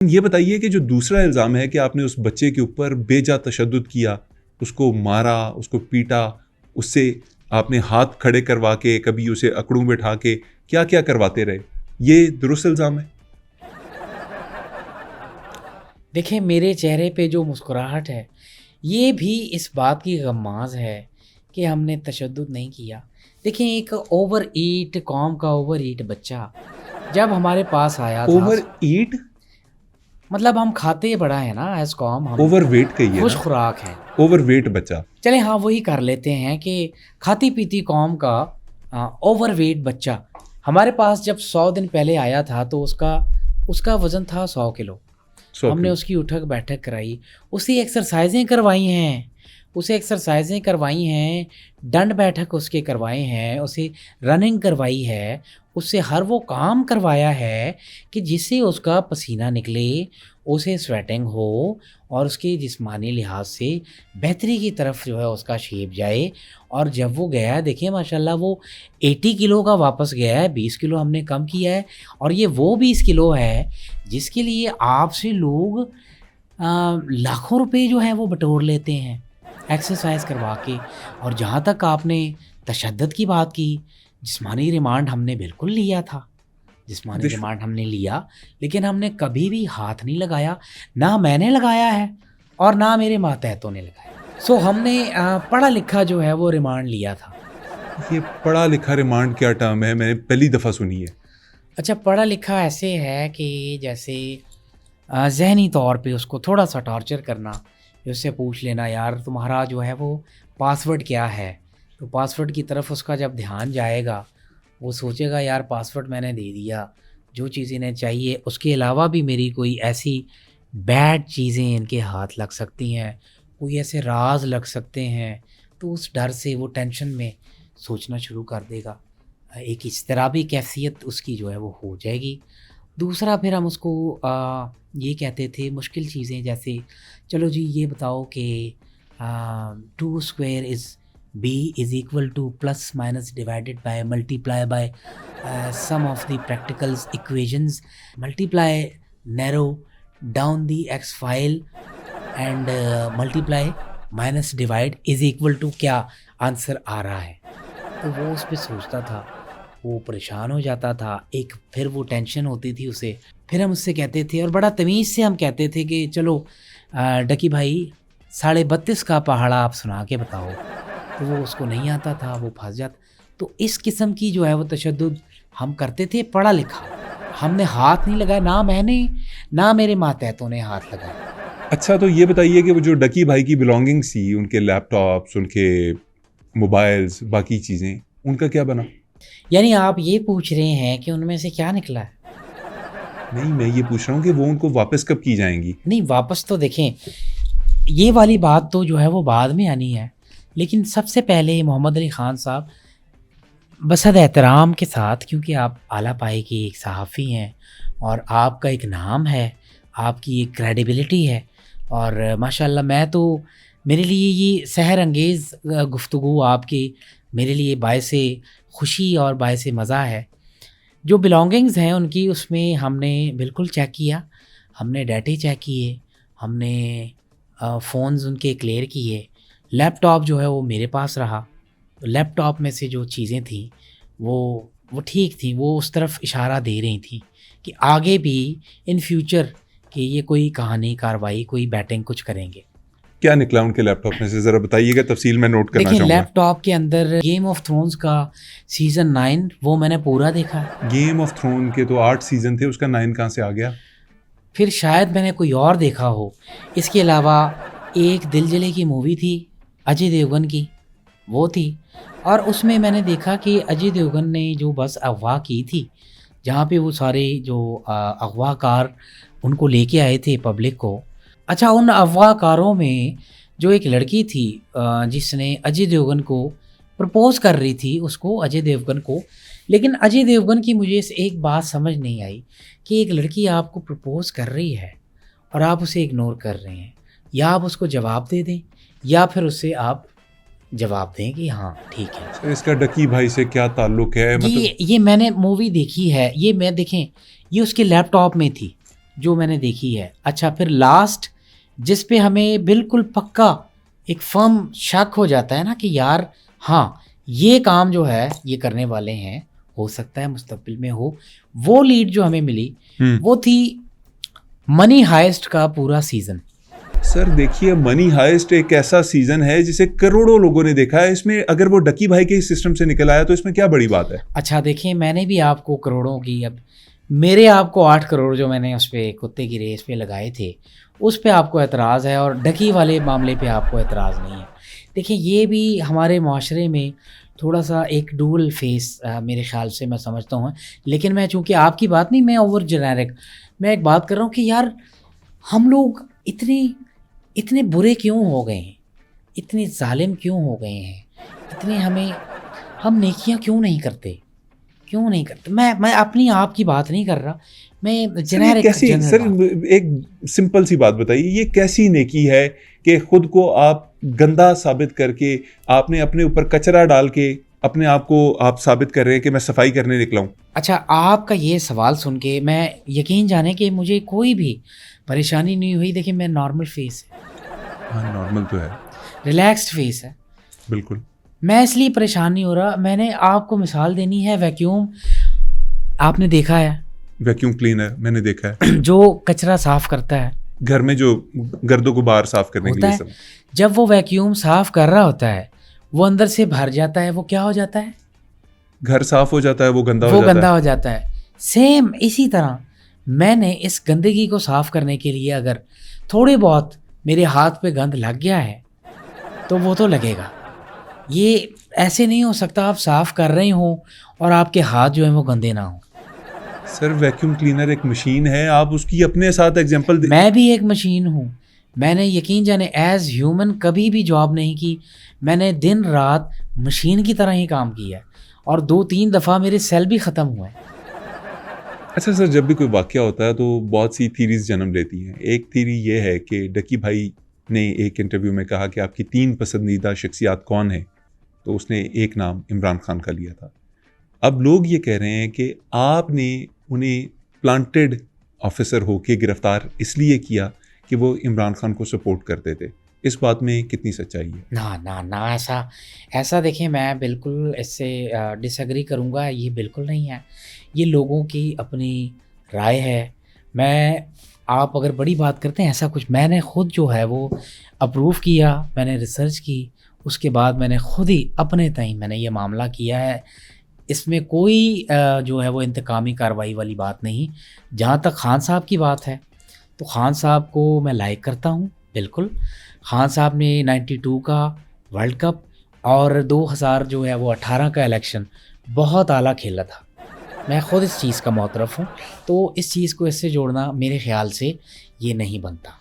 ये बताइए कि जो दूसरा इल्ज़ाम है कि आपने उस बच्चे के ऊपर बेजा तशद्दुद किया, उसको मारा, उसको पीटा, उससे आपने हाथ खड़े करवा के, कभी उसे अकड़ू बैठा के क्या-क्या करवाते रहे। ये दुरुस्त इल्ज़ाम है? देखिए, मेरे चेहरे पे जो मुस्कुराहट है, ये भी इस बात की गम्माज़ है कि हमने तशद्दुद नहीं किया। देखिए, एक ओवर ईट कौम का ओवर ईट बच्चा जब हमारे पास आया था, ओवर ईट? मतलब हम खाते बड़ा है ना एज़ कौम, हम ओवरवेट कहिए खुश ना, खुराक हैं। ओवरवेट बच्चा। चलें हाँ, वही कर लेते हैं कि खाती-पीती कौम का ओवरवेट बच्चा हमारे पास जब 100 दिन पहले आया था, तो उसका उसका वज़न था 100 किलो। 100 हमने किलो। उसकी उठक-बैठक कराई, उसे एक्सरसाइज़ें करवाई हैं, दंड-बैठक उसके करवाए हैं, उसे रनिंग करवाई है, उससे हर वो काम करवाया है कि जिससे उसका पसीना निकले, उसे स्वेटिंग हो और उसके जिस्मानी लिहाज से बेहतरी की तरफ जो है उसका शेप जाए। और जब वो गया, देखिए माशाल्लाह, वो 80 किलो का वापस गया है, 20 किलो हमने कम किया है। और ये वो 20 किलो है जिसके लिए आपसे लोग लाखों रुपए जो हैं वो बटोर लेते हैं एक्सरसाइज करवा के। और जहाँ तक आपने तशद्दुद की बात की, जिस्मानी रिमांड हमने बिल्कुल लिया था, जिस्मानी दिश रिमांड हमने लिया, लेकिन हमने कभी भी हाथ नहीं लगाया, ना मैंने लगाया है और ना मेरे मातहतों ने लगाया। सो हमने पढ़ा लिखा जो है वो रिमांड लिया था। ये पढ़ा-लिखा रिमांड क्या टर्म है? मैंने पहली दफ़ा सुनी है। अच्छा, पढ़ा लिखा ऐसे है कि जैसे ज़हनी तौर पे उसको थोड़ा-सा टॉर्चर करना, कि उससे पूछ लेना, यार तुम्हारा जो है वो पासवर्ड क्या है? तो पासवर्ड की तरफ उसका जब ध्यान जाएगा, वो सोचेगा यार पासवर्ड मैंने दे दिया, जो चीज़ इन्हें चाहिए उसके अलावा भी मेरी कोई ऐसी बैड चीज़ें इनके हाथ लग सकती हैं, कोई ऐसे राज़ लग सकते हैं, तो उस डर से वो टेंशन में सोचना शुरू कर देगा। एक इज़्तिराबी कैफ़ियत उसकी जो है वो हो जाएगी। दूसरा फिर हम उसको ये कहते थे मुश्किल चीज़ें, जैसे चलो जी ये बताओ कि 2 square is b is equal to plus minus divided by multiply by sum of the practicals equations, multiply narrow down the x file and multiply minus divide is equal to क्या आंसर आ रहा है। तो वो उस पे सोचता था, वो परेशान हो जाता था, एक फिर वो टेंशन होती थी उसे। फिर हम उससे कहते थे और बड़ा तमीज़ से हम कहते थे कि चलो डकी भाई 32.5 का पहाड़ा आप सुना के बताओ। तो वो उसको नहीं आता था, वो फँस जाता। तो इस किस्म की जो है वो तशद्दुद हम करते थे पढ़ा लिखा। हमने हाथ नहीं लगाया, ना मैंने, ना मेरे मातहतों ने हाथ लगाया। अच्छा, तो ये बताइए कि वो जो डकी भाई की बिलॉन्गिंग्स थी, उनके लैपटॉप्स, उनके मोबाइल्स, बाकी चीज़ें, उनका क्या बना? यानी आप ये पूछ रहे हैं कि उनमें से क्या निकला है? नहीं, मैं ये पूछ रहा हूँ कि वो उनको वापस कब की जाएँगी? नहीं, वापस तो देखें, ये वाली बात तो जो है वो बाद में आनी है। लेकिन सबसे पहले मोहम्मद अली ख़ान साहब, बसद एहतराम के साथ, क्योंकि आप आला पाए के एक सहाफ़ी हैं और आपका एक नाम है, आपकी एक क्रेडिबिलिटी है, और माशाल्लाह मैं तो, मेरे लिए ये सहर अंगेज़ गुफ्तगू आपकी मेरे लिए बायसे खुशी और बायसे मज़ा है। जो बिलॉन्गिंग्स हैं उनकी, उसमें हमने बिल्कुल चेक किया, हमने डाटे चेक किए, हमने फ़ोन्स उनके क्लियर किए। लैपटॉप जो है वो मेरे पास रहा, तो लैपटॉप में से जो चीज़ें थी वो ठीक थी, वो उस तरफ इशारा दे रही थी कि आगे भी इन फ्यूचर कि ये कोई कहानी कार्रवाई, कोई बैटिंग कुछ करेंगे। क्या निकला उनके लैपटॉप में से? ज़रा बताइएगा, तफ़सील मैं नोट करना देखिए, चाहूँगा। लैपटॉप के अंदर गेम ऑफ थ्रोन्स का सीज़न 9 वो मैंने पूरा देखा। गेम ऑफ थ्रोन के तो 8 सीज़न थे, उसका 9 कहाँ से आ गया? फिर शायद मैंने कोई और देखा हो। इसके अलावा एक दिल जले की मूवी थी अजय देवगन की, वो थी। और उसमें मैंने देखा कि अजय देवगन ने जो बस अगवा की थी, जहाँ पे वो सारे जो अगवाकार उनको लेके आए थे पब्लिक को। अच्छा, उन अगवाकारों में जो एक लड़की थी जिसने अजय देवगन को प्रपोज़ कर रही थी उसको, अजय देवगन को। लेकिन अजय देवगन की मुझे एक बात समझ नहीं आई कि एक लड़की आपको प्रपोज़ कर रही है और आप उसे इग्नोर कर रहे हैं, या आप उसको जवाब दे दें या फिर उससे आप जवाब दें कि हाँ ठीक है। तो इसका डकी भाई से क्या ताल्लुक है? मतलब ये मैंने मूवी देखी है, ये मैं देखें, ये उसके लैपटॉप में थी जो मैंने देखी है। अच्छा, फिर लास्ट जिस पे हमें बिल्कुल पक्का एक फर्म शक हो जाता है ना कि यार हाँ, ये काम जो है ये करने वाले हैं, हो सकता है मुस्तकबिल में हो, वो लीड जो हमें मिली वो थी मनी हाइस्ट का पूरा सीज़न। सर देखिए, मनी हाइस्ट एक ऐसा सीजन है जिसे करोड़ों लोगों ने देखा है। इसमें अगर वो डकी भाई के सिस्टम से निकल आया तो इसमें क्या बड़ी बात है? अच्छा देखिए, मैंने भी आपको करोड़ों की, अब मेरे आपको 8 करोड़ जो मैंने उस पे कुत्ते की रेस पे लगाए थे, उस पे आपको एतराज़ है और डकी वाले मामले पे आपको एतराज़ नहीं है। देखिए, ये भी हमारे माशरे में थोड़ा सा एक डुअल फेस मेरे ख़्याल से मैं समझता हूँ। लेकिन मैं चूँकि आपकी बात नहीं, मैं ओवर जेनेरिक मैं एक बात कर रहा हूँ कि यार हम लोग इतने बुरे क्यों हो गए हैं, इतने ज़ालिम क्यों हो गए हैं, इतने हम नेकियां क्यों नहीं करते, मैं अपनी आप की बात नहीं कर रहा, मैं सर ये कैसी, जनरल सर बात। एक सिंपल सी बात बताइए, ये कैसी नेकी है कि खुद को आप गंदा साबित करके आपने अपने ऊपर कचरा डाल के अपने आप को आप साबित कर रहे हैं कि मैं सफाई करने निकला हूँ? अच्छा, आपका ये सवाल सुन के मैं यकीन जाने कि मुझे कोई भी परेशानी नहीं हुई। देखिए, मैं नॉर्मल फेस है, हाँ नॉर्मल तो है, रिलैक्स्ड फेस है, बिल्कुल। मैं इसलिए परेशान नहीं हो रहा। मैंने आपको मिसाल देनी है, वैक्यूम आपने देखा है वैक्यूम क्लीनर मैंने देखा है, जो कचरा साफ करता है, घर में जो गर्दो गुबार साफ करने के होता लिए है, सब। जब वो वैक्यूम साफ कर रहा होता है वो अंदर से भर जाता है, वो क्या हो जाता है, घर साफ हो जाता है, वो गंदा वो हो जाता गंदा है। हो जाता है। सेम इसी तरह मैंने इस गंदगी को साफ करने के लिए अगर थोड़ी बहुत मेरे हाथ पे गंद लग गया है तो वो तो लगेगा। ये ऐसे नहीं हो सकता आप साफ कर रहे हो और आपके हाथ जो है वो गंदे ना हो। सर वैक्यूम क्लीनर एक मशीन है, आप उसकी अपने साथ एग्जांपल दे। मैं भी एक मशीन हूँ, मैंने यकीन जाने एज ह्यूमन कभी भी जॉब नहीं की, मैंने दिन रात मशीन की तरह ही काम किया है और 2-3 दफ़ा मेरे सेल भी ख़त्म हुए हैं। अच्छा सर, जब भी कोई वाकया होता है तो बहुत सी थीरीज जन्म लेती हैं। एक थीरी ये है कि डकी भाई ने एक इंटरव्यू में कहा कि आपकी 3 पसंदीदा शख्सियात कौन है, तो उसने एक नाम इमरान खान का लिया था। अब लोग ये कह रहे हैं कि आपने उन्हें प्लांटेड ऑफिसर होके गिरफ्तार इसलिए किया कि वो इमरान खान को सपोर्ट करते थे। इस बात में कितनी सच्चाई है? ना ना ना, ऐसा देखिए, मैं बिल्कुल इससे डिसएग्री करूँगा। ये बिल्कुल नहीं है, ये लोगों की अपनी राय है। मैं आप अगर बड़ी बात करते हैं, ऐसा कुछ मैंने खुद जो है वो अप्रूव किया, मैंने रिसर्च की, उसके बाद मैंने खुद ही अपने तय मैंने ये मामला किया है। इसमें कोई जो है वो इंतकामी कार्रवाई वाली बात नहीं। जहाँ तक खान साहब की बात है, तो खान साहब को मैं लाइक करता हूँ बिल्कुल। खान साहब ने 92 का वर्ल्ड कप और 2000 जो है वो 18 का इलेक्शन बहुत आला खेला था। मैं ख़ुद इस चीज़ का मुतरफ़ हूँ, तो इस चीज़ को इससे जोड़ना मेरे ख़्याल से ये नहीं बनता।